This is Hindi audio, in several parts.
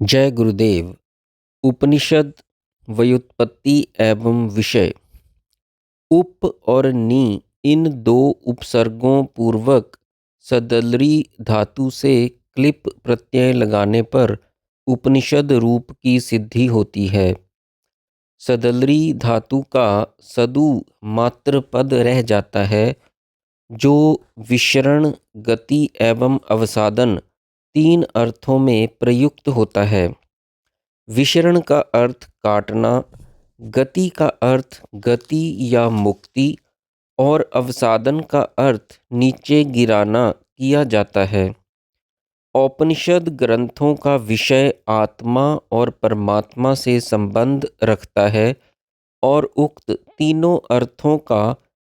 जय गुरुदेव। उपनिषद व्युत्पत्ति एवं विषय। उप और नी इन दो उपसर्गों पूर्वक सदलरी धातु से क्लिप प्रत्यय लगाने पर उपनिषद रूप की सिद्धि होती है। सदलरी धातु का सदु मात्र पद रह जाता है, जो विशरण, गति एवं अवसादन तीन अर्थों में प्रयुक्त होता है। विशरण का अर्थ काटना, गति का अर्थ गति या मुक्ति और अवसादन का अर्थ नीचे गिराना किया जाता है। औपनिषद ग्रंथों का विषय आत्मा और परमात्मा से संबंध रखता है और उक्त तीनों अर्थों का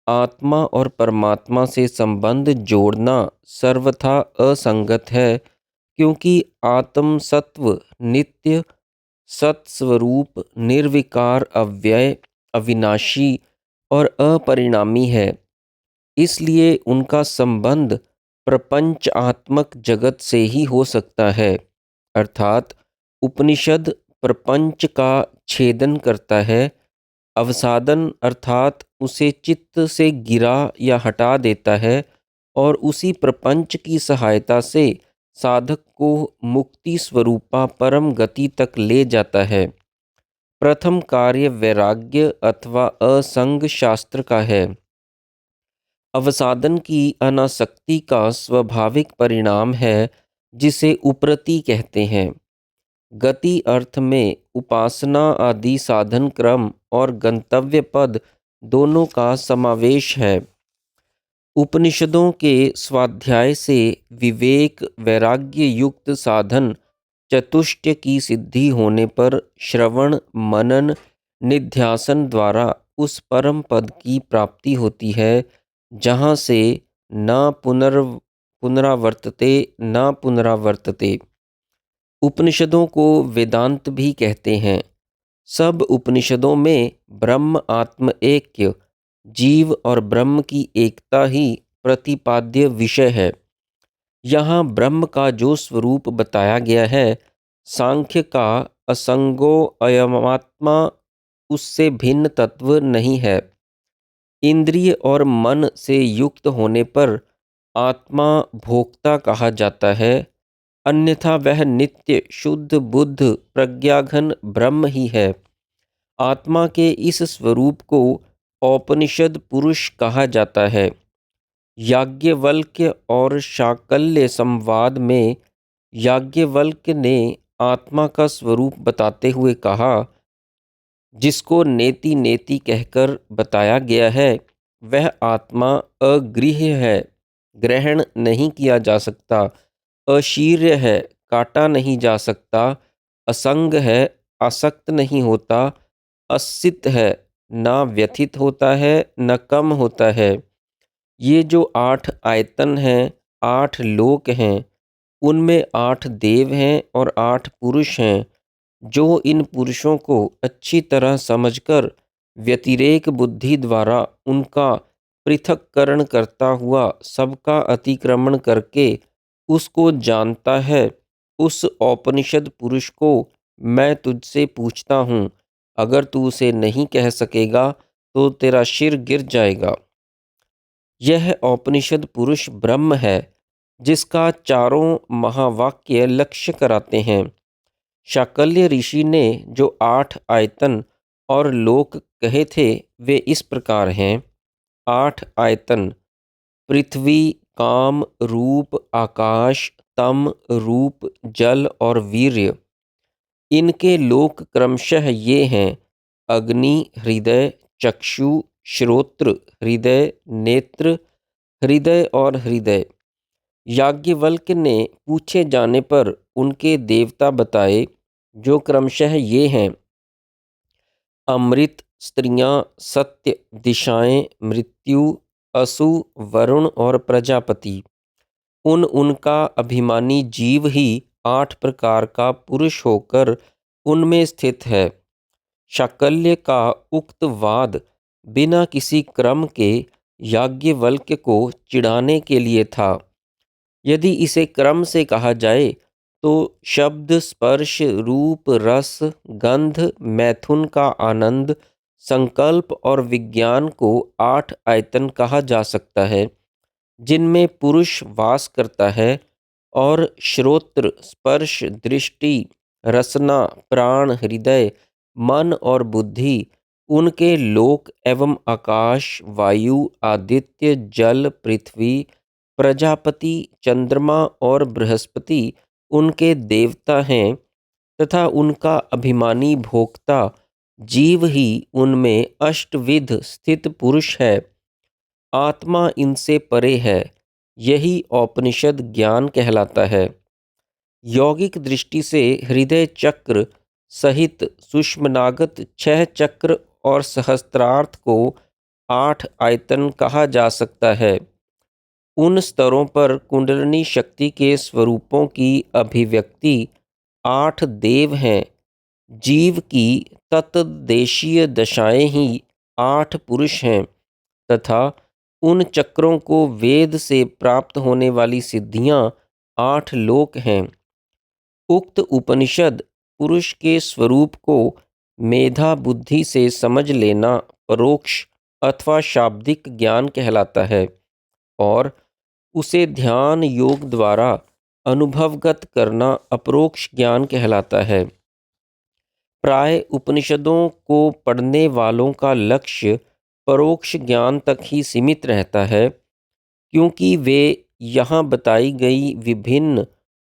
आत्मा और परमात्मा से संबंध जोड़ना सर्वथा असंगत है, क्योंकि आत्म सत्व नित्य, सत्स्वरूप, निर्विकार, अव्यय, अविनाशी और अपरिणामी है। इसलिए उनका संबंध प्रपंचात्मक जगत से ही हो सकता है। अर्थात उपनिषद प्रपंच का छेदन करता है। अवसादन अर्थात उसे चित्त से गिरा या हटा देता है और उसी प्रपंच की सहायता से साधक को मुक्ति स्वरूपा परम गति तक ले जाता है। प्रथम कार्य वैराग्य अथवा असंग शास्त्र का है। अवसादन की अनासक्ति का स्वाभाविक परिणाम है, जिसे उपरति कहते हैं। गति अर्थ में उपासना आदि साधन क्रम और गंतव्य पद दोनों का समावेश है। उपनिषदों के स्वाध्याय से विवेक वैराग्य युक्त साधन चतुष्टय की सिद्धि होने पर श्रवण मनन निध्यासन द्वारा उस परम पद की प्राप्ति होती है, जहाँ से न पुनरावर्तते न पुनरावर्तते। उपनिषदों को वेदांत भी कहते हैं। सब उपनिषदों में ब्रह्म आत्म ऐक्य, जीव और ब्रह्म की एकता ही प्रतिपाद्य विषय है। यहाँ ब्रह्म का जो स्वरूप बताया गया है, सांख्य का असंगो अयमात्मा उससे भिन्न तत्व नहीं है। इंद्रिय और मन से युक्त होने पर आत्मा भोक्ता कहा जाता है, अन्यथा वह नित्य शुद्ध बुद्ध प्रज्ञाघन ब्रह्म ही है। आत्मा के इस स्वरूप को औपनिषद पुरुष कहा जाता है। याज्ञवल्क्य और शाकल्य संवाद में याज्ञवल्क्य ने आत्मा का स्वरूप बताते हुए कहा, जिसको नेति नेति कहकर बताया गया है, वह आत्मा अगृह्य है, ग्रहण नहीं किया जा सकता, अशीर्य है, काटा नहीं जा सकता, असंग है, आसक्त नहीं होता, असित है, ना व्यथित होता है न कम होता है। ये जो 8 आयतन हैं, 8 लोक हैं, उनमें 8 देव हैं और 8 पुरुष हैं, जो इन पुरुषों को अच्छी तरह समझकर व्यतिरेक बुद्धि द्वारा उनका पृथक्करण करता हुआ सबका अतिक्रमण करके उसको जानता है, उस औपनिषद पुरुष को मैं तुझसे पूछता हूँ। अगर तू उसे नहीं कह सकेगा तो तेरा सिर गिर जाएगा। यह औपनिषद पुरुष ब्रह्म है, जिसका चारों महावाक्य लक्ष्य कराते हैं। शाकल्य ऋषि ने जो 8 आयतन और लोक कहे थे, वे इस प्रकार हैं। 8 आयतन: पृथ्वी, काम, रूप, आकाश, तम, रूप, जल और वीर्य। इनके लोक क्रमशः ये हैं: अग्नि, हृदय, चक्षु, श्रोत्र, हृदय, नेत्र, हृदय और हृदय। याज्ञवल्क्य ने पूछे जाने पर उनके देवता बताए, जो क्रमशः ये हैं: अमृत, स्त्रियां, सत्य, दिशाएं, मृत्यु, असु, वरुण और प्रजापति। उनका अभिमानी जीव ही 8 प्रकार का पुरुष होकर उनमें स्थित है। शाकल्य का उक्त वाद बिना किसी क्रम के याज्ञवल्क्य को चिढ़ाने के लिए था। यदि इसे क्रम से कहा जाए तो शब्द, स्पर्श, रूप, रस, गंध, मैथुन का आनंद, संकल्प और विज्ञान को 8 आयतन कहा जा सकता है, जिनमें पुरुष वास करता है और श्रोत्र, स्पर्श, दृष्टि, रसना, प्राण, हृदय, मन और बुद्धि उनके लोक एवं आकाश, वायु, आदित्य, जल, पृथ्वी, प्रजापति, चंद्रमा और बृहस्पति उनके देवता हैं तथा उनका अभिमानी भोक्ता जीव ही उनमें अष्टविध स्थित पुरुष है। आत्मा इनसे परे है। यही औपनिषद ज्ञान कहलाता है। यौगिक दृष्टि से हृदय चक्र सहित सुषुम्नागत 6 चक्र और सहस्त्रार्थ को 8 आयतन कहा जा सकता है। उन स्तरों पर कुंडलिनी शक्ति के स्वरूपों की अभिव्यक्ति 8 देव हैं। जीव की तत्देशीय दशाएं ही 8 पुरुष हैं तथा उन चक्रों को वेद से प्राप्त होने वाली सिद्धियां 8 लोक हैं। उक्त उपनिषद पुरुष के स्वरूप को मेधा बुद्धि से समझ लेना परोक्ष अथवा शाब्दिक ज्ञान कहलाता है और उसे ध्यान योग द्वारा अनुभवगत करना अपरोक्ष ज्ञान कहलाता है। प्राय उपनिषदों को पढ़ने वालों का लक्ष्य परोक्ष ज्ञान तक ही सीमित रहता है, क्योंकि वे यहाँ बताई गई विभिन्न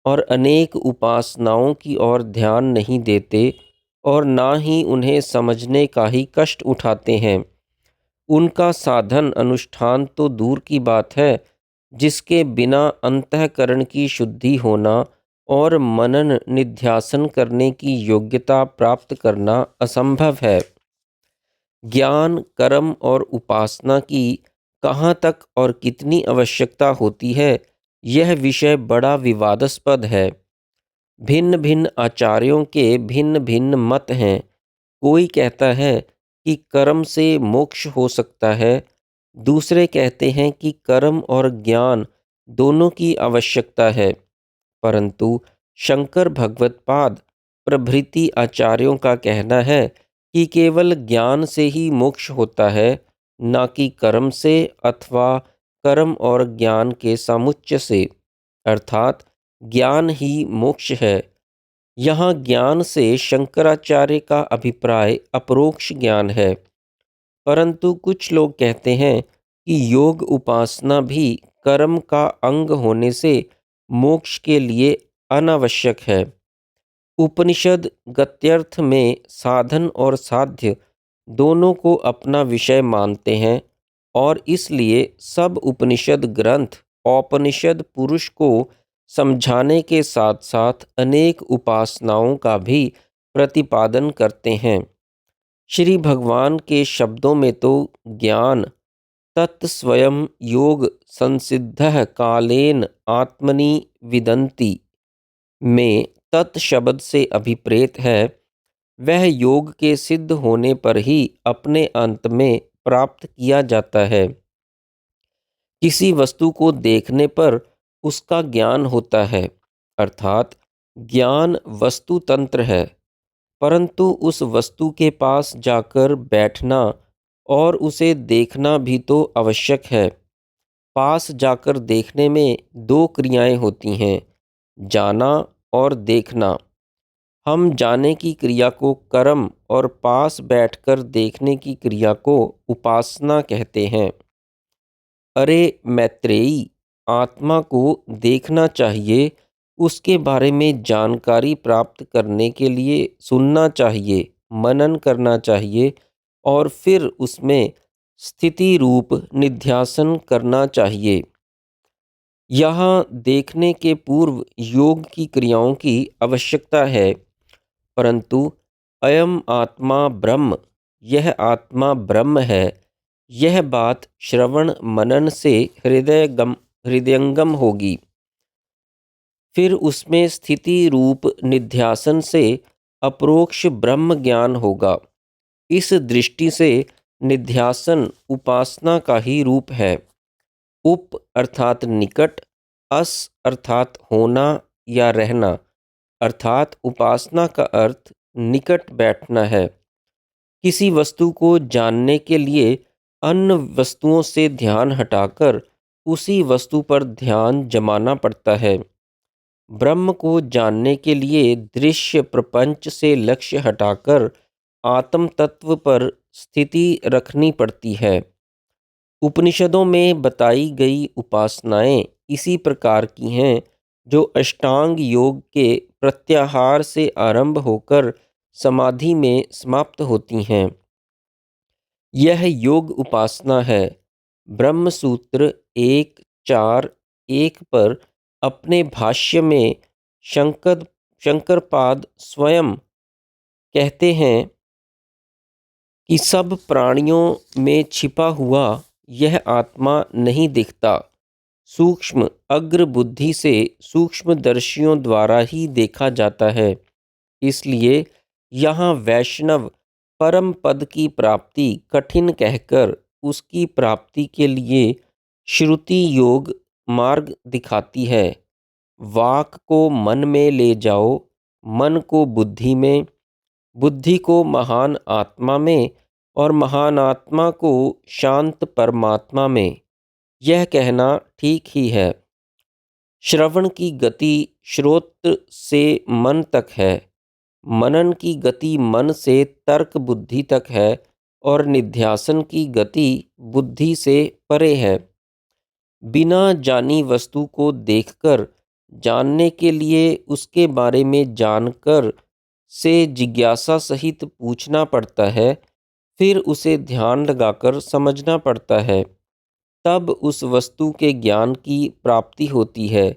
और अनेक उपासनाओं की ओर ध्यान नहीं देते और ना ही उन्हें समझने का ही कष्ट उठाते हैं। उनका साधन अनुष्ठान तो दूर की बात है, जिसके बिना अंतःकरण की शुद्धि होना और मनन निध्यासन करने की योग्यता प्राप्त करना असंभव है। ज्ञान, कर्म और उपासना की कहाँ तक और कितनी आवश्यकता होती है, यह विषय बड़ा विवादास्पद है। भिन्न भिन्न आचार्यों के भिन्न भिन्न मत हैं। कोई कहता है कि कर्म से मोक्ष हो सकता है, दूसरे कहते हैं कि कर्म और ज्ञान दोनों की आवश्यकता है, परंतु शंकर भगवत्पाद प्रभृति आचार्यों का कहना है कि केवल ज्ञान से ही मोक्ष होता है, न कि कर्म से अथवा कर्म और ज्ञान के सामुच्य से, अर्थात ज्ञान ही मोक्ष है। यहाँ ज्ञान से शंकराचार्य का अभिप्राय अपरोक्ष ज्ञान है, परंतु कुछ लोग कहते हैं कि योग उपासना भी कर्म का अंग होने से मोक्ष के लिए अनावश्यक है। उपनिषद गत्यर्थ में साधन और साध्य दोनों को अपना विषय मानते हैं और इसलिए सब उपनिषद ग्रंथ औपनिषद पुरुष को समझाने के साथ साथ अनेक उपासनाओं का भी प्रतिपादन करते हैं। श्री भगवान के शब्दों में तो ज्ञान तत्स्वयं योग संसिद्धः कालेन आत्मनि विदन्ति में तत् शब्द से अभिप्रेत है। वह योग के सिद्ध होने पर ही अपने अंत में प्राप्त किया जाता है। किसी वस्तु को देखने पर उसका ज्ञान होता है, अर्थात ज्ञान वस्तु तंत्र है, परंतु उस वस्तु के पास जाकर बैठना और उसे देखना भी तो आवश्यक है। पास जाकर देखने में 2 क्रियाएं होती हैं, जाना और देखना। हम जाने की क्रिया को कर्म और पास बैठकर देखने की क्रिया को उपासना कहते हैं। अरे मैत्रेयी, आत्मा को देखना चाहिए, उसके बारे में जानकारी प्राप्त करने के लिए सुनना चाहिए, मनन करना चाहिए और फिर उसमें स्थिति रूप निध्यासन करना चाहिए। यहाँ देखने के पूर्व योग की क्रियाओं की आवश्यकता है, परंतु अयम आत्मा ब्रह्म, यह आत्मा ब्रह्म है, यह बात श्रवण मनन से हृदयंगम होगी। फिर उसमें स्थिति रूप निध्यासन से अपरोक्ष ब्रह्म ज्ञान होगा। इस दृष्टि से निध्यासन उपासना का ही रूप है। उप अर्थात निकट, अस अर्थात होना या रहना अर्थात उपासना का अर्थ निकट बैठना है। किसी वस्तु को जानने के लिए अन्य वस्तुओं से ध्यान हटाकर उसी वस्तु पर ध्यान जमाना पड़ता है। ब्रह्म को जानने के लिए दृश्य प्रपंच से लक्ष्य हटाकर आत्म तत्व पर स्थिति रखनी पड़ती है। उपनिषदों में बताई गई उपासनाएं इसी प्रकार की हैं, जो अष्टांग योग के प्रत्याहार से आरंभ होकर समाधि में समाप्त होती हैं। यह योग उपासना है। ब्रह्म सूत्र 1.4.1 पर अपने भाष्य में शंकरपाद स्वयं कहते हैं कि सब प्राणियों में छिपा हुआ यह आत्मा नहीं दिखता, सूक्ष्म अग्र बुद्धि से सूक्ष्मदर्शियों द्वारा ही देखा जाता है। इसलिए यहाँ वैष्णव परम पद की प्राप्ति कठिन कहकर उसकी प्राप्ति के लिए श्रुति योग मार्ग दिखाती है। वाक को मन में ले जाओ, मन को बुद्धि में, बुद्धि को महान आत्मा में और महान आत्मा को शांत परमात्मा में। यह कहना ठीक ही है। श्रवण की गति श्रोत्र से मन तक है, मनन की गति मन से तर्क बुद्धि तक है और निध्यासन की गति बुद्धि से परे है। बिना जानी वस्तु को देखकर जानने के लिए उसके बारे में जानकर से जिज्ञासा सहित पूछना पड़ता है, फिर उसे ध्यान लगाकर समझना पड़ता है, तब उस वस्तु के ज्ञान की प्राप्ति होती है।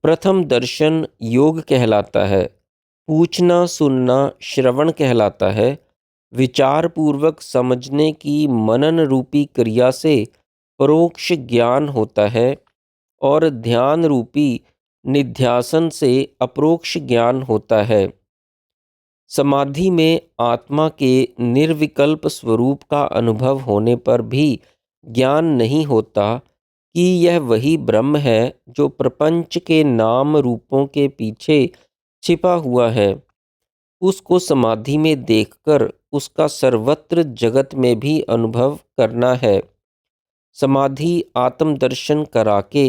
प्रथम दर्शन योग कहलाता है, पूछना सुनना श्रवण कहलाता है। विचार पूर्वक समझने की मनन रूपी क्रिया से परोक्ष ज्ञान होता है और ध्यान रूपी निध्यासन से अपरोक्ष ज्ञान होता है। समाधि में आत्मा के निर्विकल्प स्वरूप का अनुभव होने पर भी ज्ञान नहीं होता कि यह वही ब्रह्म है जो प्रपंच के नाम रूपों के पीछे छिपा हुआ है। उसको समाधि में देखकर उसका सर्वत्र जगत में भी अनुभव करना है। समाधि आत्मदर्शन करा के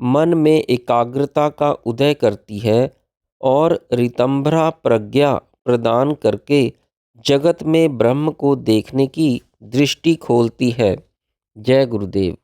मन में एकाग्रता का उदय करती है और ऋतंभरा प्रज्ञा प्रदान करके जगत में ब्रह्म को देखने की दृष्टि खोलती है। जय गुरुदेव।